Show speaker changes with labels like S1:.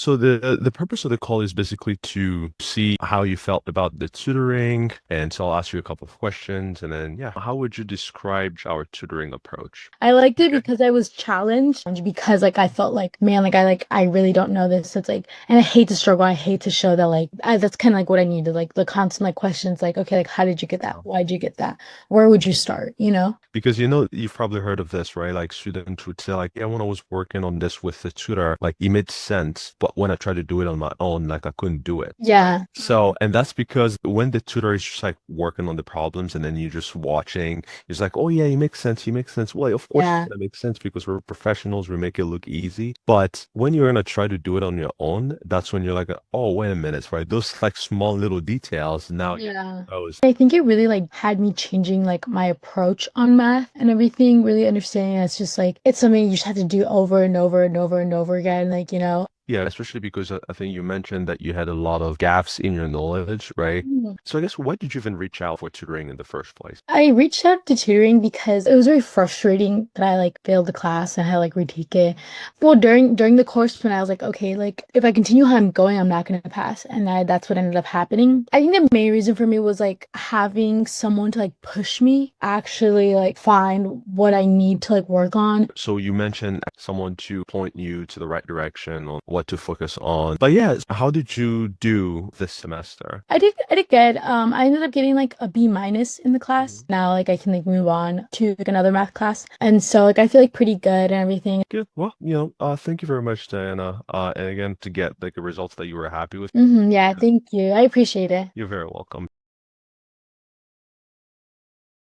S1: So the purpose of the call is basically to see how you felt about the tutoring, and so I'll ask you a couple of questions, and then yeah, how would you describe our tutoring approach?
S2: I liked it
S1: Okay.
S2: because I was challenged because like I felt like man like I really don't know this. So it's like and I hate to struggle. I hate to show that that's kind of like what I needed. Like the constant like questions like okay like how did you get that? Why'd you get that? Where would you start? You know?
S1: Because you've probably heard of this, right? Like students would say, like, yeah, when I was working on this with the tutor, like it made sense, but when I tried to do it on my own, like I couldn't do it.
S2: Yeah.
S1: So, and that's because when the tutor is just like working on the problems and then you're just watching, it's like, oh yeah, it makes sense. He makes sense. Well, of course it's
S2: Yeah.
S1: gonna make sense because we're professionals, we make it look easy. But when you're gonna try to do it on your own, that's when you're like, oh, wait a minute, right? Those like small little details now you
S2: Yeah.
S1: those.
S2: I think it really like had me changing like my approach on math and everything, really understanding it's just like it's something you just have to do over and over and over and over again, like, you know.
S1: Yeah, especially because I think you mentioned that you had a lot of gaps in your knowledge, right? So I guess why did you even reach out for tutoring in the first place?
S2: I reached out to tutoring because it was very frustrating that I like failed the class and I had like retake it. Well, during the course when I was like, okay, like if I continue how I'm going, I'm not gonna pass, and that's what ended up happening. I think the main reason for me was like having someone to like push me actually like find what I need to like work on.
S1: So you mentioned someone to point you to the right direction on what to focus on. But yeah, how did you do this semester?
S2: I did good. I ended up getting like a B minus in the class.
S1: Mhm.
S2: Now like I can like move on to like another math class. And so like I feel like pretty good and everything.
S1: Good. Well, thank you very much, Diana. And again, to get like the results that you were happy with.
S2: Yeah, thank you. I appreciate it.
S1: You're very welcome.